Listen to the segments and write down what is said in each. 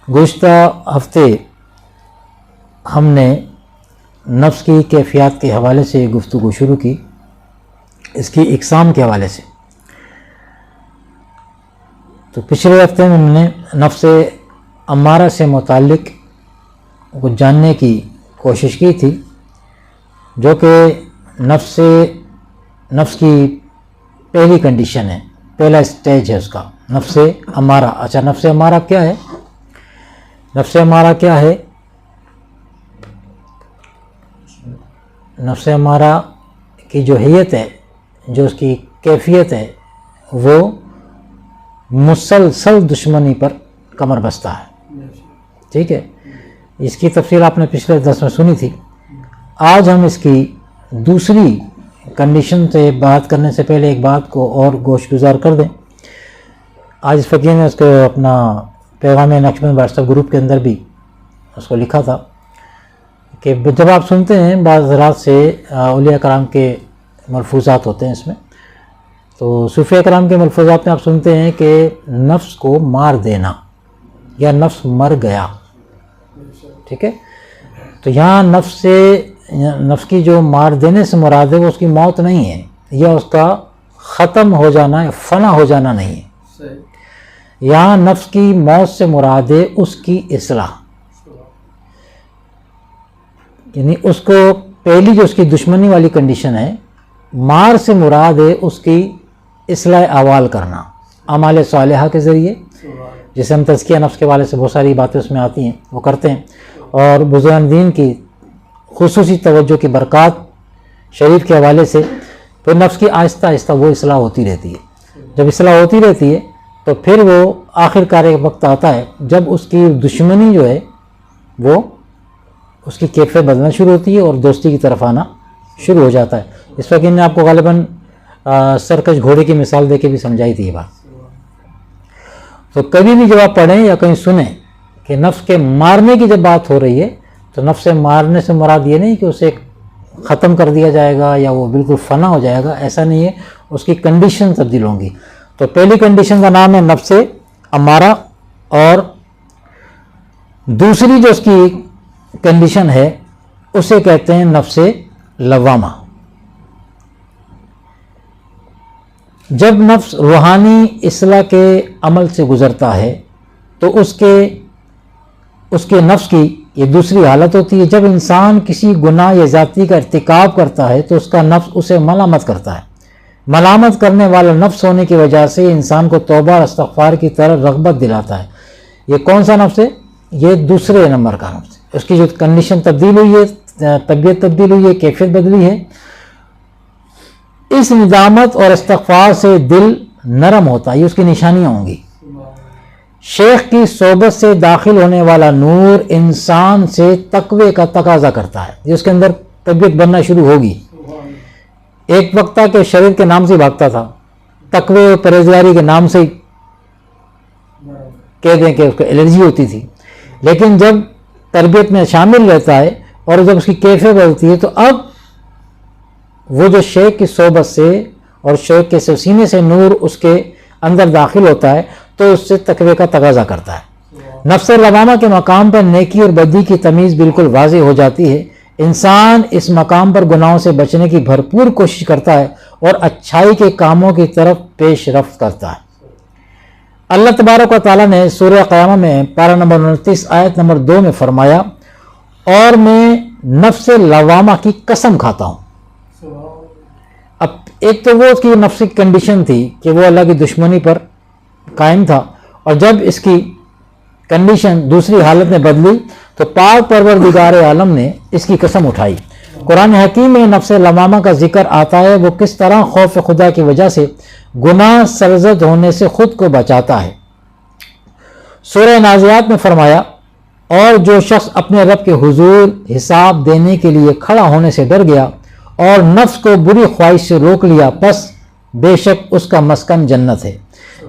گزشتہ ہفتے ہم نے نفس کی کیفیات کے حوالے سے گفتگو شروع کی، اس کی اقسام کے حوالے سے۔ تو پچھلے ہفتے میں ہم نے نفس امارہ سے متعلق کچھ جاننے کی کوشش کی تھی، جو کہ نفس کی پہلی کنڈیشن ہے، پہلا اسٹیج ہے اس کا، نفس امارہ۔ اچھا، نفس امارہ کیا ہے؟ نفس امارہ کیا ہے؟ نفس امارہ کی جو حیت ہے، جو اس کی کیفیت ہے، وہ مسلسل دشمنی پر کمر بستہ ہے۔ ٹھیک ہے، اس کی تفصیل آپ نے پچھلے درس میں سنی تھی۔ آج ہم اس کی دوسری کنڈیشن سے بات کرنے سے پہلے ایک بات کو اور گوش گزار کر دیں۔ آج اس فقیر نے اس کو اپنا پیغام نقشبند واٹس ایپ گروپ کے اندر بھی اس کو لکھا تھا کہ جب آپ سنتے ہیں بعض حضرات سے اولیاء کرام کے ملفوظات ہوتے ہیں اس میں، تو صوفیاء کرام کے ملفوظات میں آپ سنتے ہیں کہ نفس کو مار دینا یا نفس مر گیا۔ ٹھیک ہے، تو یہاں نفس کی جو مار دینے سے مراد ہے وہ اس کی موت نہیں ہے، یا اس کا ختم ہو جانا ہے، فنا ہو جانا نہیں ہے۔ یہاں نفس کی موت سے مراد ہے اس کی اصلاح، یعنی اس کو پہلی جو اس کی دشمنی والی کنڈیشن ہے، مار سے مراد ہے اس کی اصلاح احوال کرنا اعمال صالحہ کے ذریعے، جسے ہم تزکیہ نفس کے والے سے بہت ساری باتیں اس میں آتی ہیں وہ کرتے ہیں، اور بزرگان دین کی خصوصی توجہ کی برکات شریف کے حوالے سے پھر نفس کی آہستہ آہستہ وہ اصلاح ہوتی رہتی ہے۔ جب اصلاح ہوتی رہتی ہے تو پھر وہ آخر کار ایک وقت آتا ہے جب اس کی دشمنی جو ہے وہ اس کی کیفیت بدلنا شروع ہوتی ہے اور دوستی کی طرف آنا شروع ہو جاتا ہے۔ اس وقت نے آپ کو غالباً سرکش گھوڑے کی مثال دے کے بھی سمجھائی تھی یہ بات۔ تو کبھی بھی جب آپ پڑھیں یا کہیں سنیں کہ نفس کے مارنے کی جب بات ہو رہی ہے تو نفس مارنے سے مراد یہ نہیں کہ اسے ختم کر دیا جائے گا یا وہ بالکل فنا ہو جائے گا، ایسا نہیں ہے، اس کی کنڈیشن تبدیل ہوں گی۔ تو پہلی کنڈیشن کا نام ہے نفس امارہ، اور دوسری جو اس کی کنڈیشن ہے اسے کہتے ہیں نفس لوامہ۔ جب نفس روحانی اصلاح کے عمل سے گزرتا ہے تو اس کے نفس کی یہ دوسری حالت ہوتی ہے۔ جب انسان کسی گناہ یا زیادتی کا ارتکاب کرتا ہے تو اس کا نفس اسے ملامت کرتا ہے۔ ملامت کرنے والا نفس ہونے کی وجہ سے انسان کو توبہ اور استغفار کی طرف رغبت دلاتا ہے۔ یہ کون سا نفس ہے؟ یہ دوسرے نمبر کا نفس ہے۔ اس کی جو کنڈیشن تبدیل ہوئی ہے، طبیعت تبدیل ہوئی ہے، کیفیت بدلی ہے، اس ندامت اور استغفار سے دل نرم ہوتا ہے، یہ اس کی نشانیاں ہوں گی۔ شیخ کی صحبت سے داخل ہونے والا نور انسان سے تقوی کا تقاضا کرتا ہے، یہ اس کے اندر طبیعت بننا شروع ہوگی۔ ایک وقت تھا کہ شریر کے نام سے بھاگتا تھا، تقوی اور پرہیزگاری کے نام سے کہہ دیں کہ اس کو الرجی ہوتی تھی، لیکن جب تربیت میں شامل رہتا ہے اور جب اس کی کیفیت بدلتی ہے تو اب وہ جو شیخ کی صحبت سے اور شیخ کے سینے سے نور اس کے اندر داخل ہوتا ہے تو اس سے تقوی کا تقاضا کرتا ہے۔ نفس لوامہ کے مقام پر نیکی اور بدی کی تمیز بالکل واضح ہو جاتی ہے۔ انسان اس مقام پر گناہوں سے بچنے کی بھرپور کوشش کرتا ہے اور اچھائی کے کاموں کی طرف پیش رفت کرتا ہے۔ اللہ تبارک و تعالیٰ نے سورہ قیامہ میں پارہ نمبر 29 آیت نمبر 2 میں فرمایا، اور میں نفس لوامہ کی قسم کھاتا ہوں۔ اب ایک تو وہ اس کی نفس کی کنڈیشن تھی کہ وہ اللہ کی دشمنی پر قائم تھا، اور جب اس کی کنڈیشن دوسری حالت میں بدلی تو پاک پروردگار عالم نے اس کی قسم اٹھائی۔ قرآن حکیم میں نفس لوامہ کا ذکر آتا ہے، وہ کس طرح خوف خدا کی وجہ سے گناہ سرزد ہونے سے خود کو بچاتا ہے۔ سورہ نازعات میں فرمایا، اور جو شخص اپنے رب کے حضور حساب دینے کے لیے کھڑا ہونے سے ڈر گیا اور نفس کو بری خواہش سے روک لیا، پس بے شک اس کا مسکن جنت ہے۔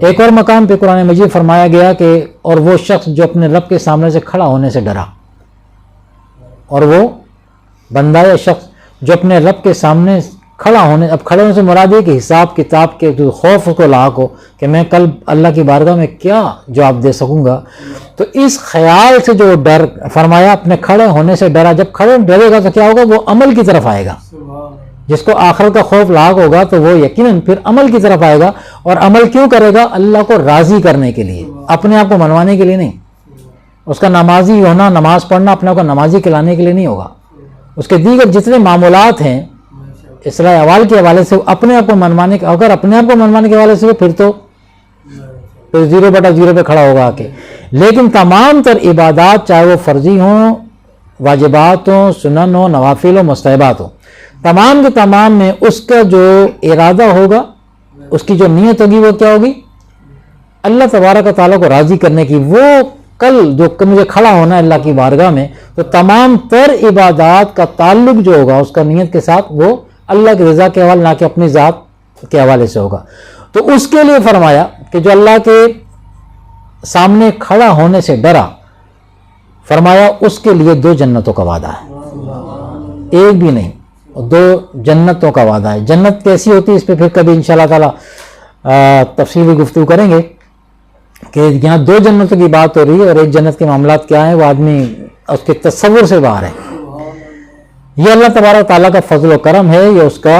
ایک اور مقام پہ قرآن مجید فرمایا گیا کہ اور وہ شخص جو اپنے رب کے سامنے سے کھڑا ہونے سے ڈرا، اور وہ بندہ یا شخص جو اپنے رب کے سامنے کھڑا ہونے، اب کھڑے ہونے سے مراد یہ کہ حساب کتاب کے جو خوف اس کو لاحق ہو کہ میں کل اللہ کی بارگاہ میں کیا جواب دے سکوں گا، تو اس خیال سے جو ڈر، فرمایا اپنے کھڑے ہونے سے ڈرا، جب کھڑے ڈرے گا تو کیا ہوگا، وہ عمل کی طرف آئے گا، جس کو آخرت کا خوف لاحق ہوگا تو وہ یقیناً پھر عمل کی طرف آئے گا، اور عمل کیوں کرے گا، اللہ کو راضی کرنے کے لیے، اپنے آپ کو منوانے کے لیے نہیں۔ اس کا نمازی ہونا، نماز پڑھنا اپنے آپ کو نمازی کہلانے کے لیے نہیں ہوگا، اس کے دیگر جتنے معمولات ہیں اصلاح احوال کے حوالے سے اپنے آپ کو منوانے کے، اگر اپنے آپ کو منوانے کے حوالے سے پھر تو 0/0 پہ کھڑا ہوگا آ کے۔ لیکن تمام تر عبادات، چاہے وہ فرضی ہوں، واجبات ہوں، سنن ہوں، نوافل ہوں، مستحبات ہوں، تمام کے تمام میں اس کا جو ارادہ ہوگا، اس کی جو نیت ہوگی، وہ کیا ہوگی، اللہ تبارک و تعالیٰ کو راضی کرنے کی۔ وہ کل جو مجھے کھڑا ہونا ہے اللہ کی بارگاہ میں، تو تمام تر عبادات کا تعلق جو ہوگا اس کا نیت کے ساتھ، وہ اللہ کی رضا کے حوالے، نہ کہ اپنی ذات کے حوالے سے ہوگا۔ تو اس کے لیے فرمایا کہ جو اللہ کے سامنے کھڑا ہونے سے ڈرا، فرمایا اس کے لیے 2 جنتوں کا وعدہ ہے، ایک بھی نہیں، 2 جنتوں کا وعدہ ہے۔ جنت کیسی ہوتی ہے، اس پہ پھر کبھی انشاءاللہ تعالی تفصیلی گفتگو کریں گے کہ یہاں 2 جنتوں کی بات ہو رہی ہے، اور ایک جنت کے معاملات کیا ہیں وہ آدمی اس کے تصور سے باہر ہے۔ یہ اللہ تبارک تعالیٰ کا فضل و کرم ہے، یہ اس کا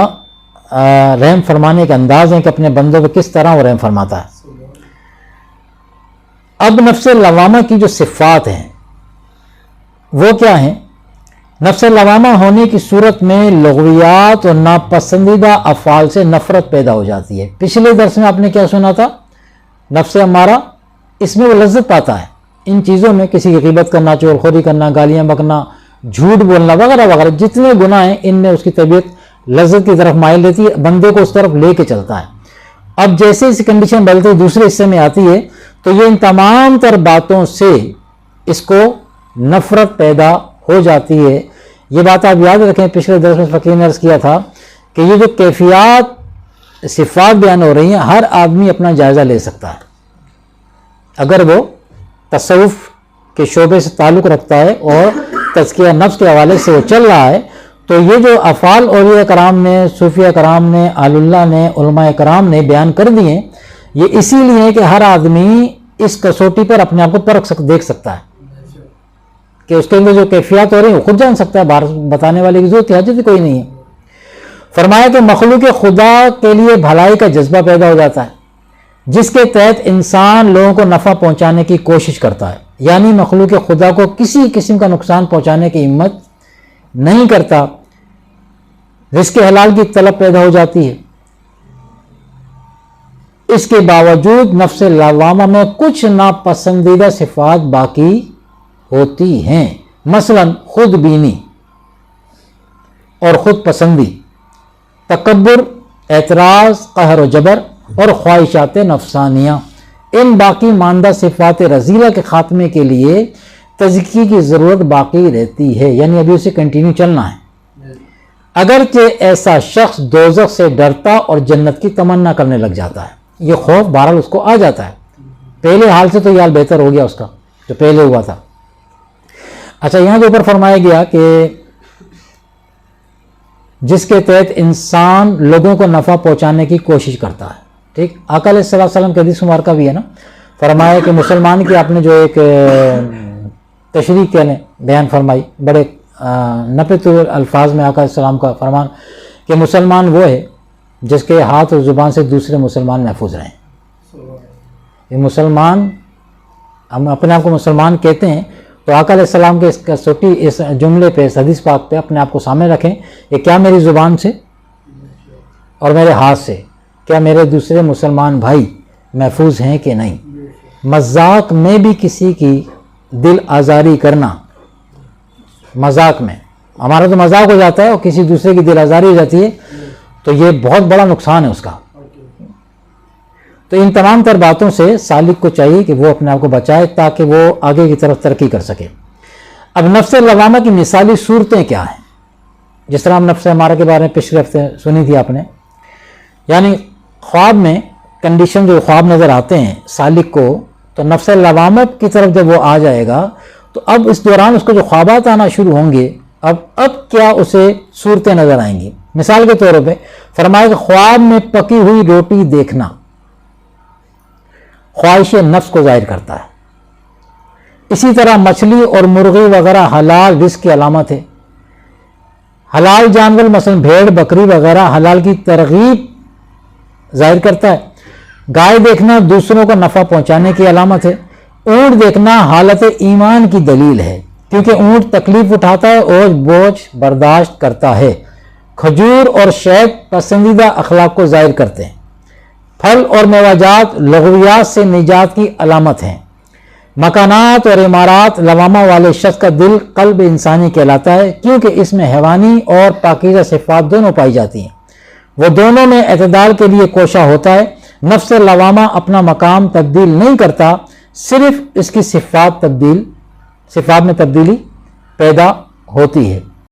رحم فرمانے کا انداز ہے کہ اپنے بندوں پہ کس طرح وہ رحم فرماتا ہے۔ اب نفس لوامہ کی جو صفات ہیں وہ کیا ہیں؟ نفس لوامہ ہونے کی صورت میں لغویات اور ناپسندیدہ افعال سے نفرت پیدا ہو جاتی ہے۔ پچھلے درس میں آپ نے کیا سنا تھا؟ نفس امارہ، اس میں وہ لذت پاتا ہے ان چیزوں میں، کسی کی غیبت کرنا، چغل خوری کرنا، گالیاں بکنا، جھوٹ بولنا وغیرہ وغیرہ، جتنے گناہ ہیں ان میں اس کی طبیعت لذت کی طرف مائل رہتی ہے، بندے کو اس طرف لے کے چلتا ہے۔ اب جیسے اس کنڈیشن بدلتے دوسرے حصے میں آتی ہے تو یہ ان تمام تر باتوں سے اس کو نفرت پیدا ہو جاتی ہے۔ یہ بات آپ یاد رکھیں، پچھلے درس میں فقیر نے عرض کیا تھا کہ یہ جو کیفیات صفات بیان ہو رہی ہیں، ہر آدمی اپنا جائزہ لے سکتا ہے اگر وہ تصوف کے شعبے سے تعلق رکھتا ہے اور تزکیہ نفس کے حوالے سے وہ چل رہا ہے۔ تو یہ جو افعال اولیاء کرام نے، صوفیہ کرام نے، اہل اللہ نے، علماء کرام نے بیان کر دیے، یہ اسی لیے کہ ہر آدمی اس کسوٹی پر اپنے آپ کو دیکھ سکتا ہے کہ اس کے اندر جو کیفیات ہو رہی ہیں وہ خود جان سکتا ہے، باہر بتانے والے کی ضرورت حاجت کوئی نہیں ہے۔ فرمایا کہ مخلوق خدا کے لیے بھلائی کا جذبہ پیدا ہو جاتا ہے، جس کے تحت انسان لوگوں کو نفع پہنچانے کی کوشش کرتا ہے، یعنی مخلوق خدا کو کسی قسم کا نقصان پہنچانے کی ہمت نہیں کرتا۔ رزق حلال کی طلب پیدا ہو جاتی ہے۔ اس کے باوجود نفس لوامہ میں کچھ ناپسندیدہ صفات باقی ہوتی ہیں، مثلا خود بینی اور خود پسندی، تکبر، اعتراض، قہر و جبر اور خواہشات نفسانیہ۔ ان باقی ماندہ صفات رذیلہ کے خاتمے کے لیے تزکیے کی ضرورت باقی رہتی ہے، یعنی ابھی اسے کنٹینیو چلنا ہے۔ اگرچہ ایسا شخص دوزخ سے ڈرتا اور جنت کی تمنا کرنے لگ جاتا ہے، یہ خوف بہرحال اس کو آ جاتا ہے، پہلے حال سے تو یہ حال بہتر ہو گیا اس کا جو پہلے ہوا تھا۔ اچھا، یہاں کے اوپر فرمایا گیا کہ جس کے تحت انسان لوگوں کو نفع پہنچانے کی کوشش کرتا ہے، ٹھیک، آقا علیہ الصلوۃ والسلام کے حدیث مبارکہ بھی ہے نا، فرمایا کہ مسلمان کی آپ نے جو ایک تشریح کہنے بیان فرمائی، بڑے نپت الفاظ میں آقا علیہ السلام کا فرمان کہ مسلمان وہ ہے جس کے ہاتھ اور زبان سے دوسرے مسلمان محفوظ رہیں۔ یہ مسلمان، ہم اپنے آپ کو مسلمان کہتے ہیں تو آقا علیہ السلام کے اس کسوٹی اس جملے پہ، اس حدیث پاک پہ اپنے آپ کو سامنے رکھیں کہ کیا میری زبان سے اور میرے ہاتھ سے، کیا میرے دوسرے مسلمان بھائی محفوظ ہیں کہ نہیں۔ مذاق میں بھی کسی کی دل آزاری کرنا، مذاق میں ہمارا تو مذاق ہو جاتا ہے اور کسی دوسرے کی دل آزاری ہو جاتی ہے تو یہ بہت بڑا نقصان ہے اس کا۔ تو ان تمام تر باتوں سے سالک کو چاہیے کہ وہ اپنے آپ کو بچائے تاکہ وہ آگے کی طرف ترقی کر سکے۔ اب نفس لوامہ کی مثالی صورتیں کیا ہیں؟ جس طرح ہم نفس امارہ کے بارے میں پچھلے ہفتے سنی تھی آپ نے، یعنی خواب میں کنڈیشن جو خواب نظر آتے ہیں سالک کو، تو نفس لوامہ کی طرف جب وہ آ جائے گا تو اب اس دوران اس کو جو خوابات آنا شروع ہوں گے، اب کیا اسے صورتیں نظر آئیں گی، مثال کے طور پہ فرمایا کہ خواب میں پکی ہوئی روٹی دیکھنا خواہش نفس کو ظاہر کرتا ہے. اسی طرح مچھلی اور مرغی وغیرہ حلال رزق کی علامت ہے. حلال جانور مثلا بھیڑ بکری وغیرہ حلال کی ترغیب ظاہر کرتا ہے. گائے دیکھنا دوسروں کو نفع پہنچانے کی علامت ہے. اونٹ دیکھنا حالت ایمان کی دلیل ہے کیونکہ اونٹ تکلیف اٹھاتا ہے اور بوجھ برداشت کرتا ہے. کھجور اور شیب پسندیدہ اخلاق کو ظاہر کرتے ہیں. پھل اور میوہ لغویات سے نجات کی علامت ہیں. مکانات اور عمارات لوامہ والے شخص کا دل قلب انسانی کہلاتا ہے کیونکہ اس میں حیوانی اور پاکیزہ صفات دونوں پائی جاتی ہیں. وہ دونوں میں اعتدال کے لیے کوشاں ہوتا ہے. نفس لوامہ اپنا مقام تبدیل نہیں کرتا، صرف اس کی صفات میں تبدیلی پیدا ہوتی ہے.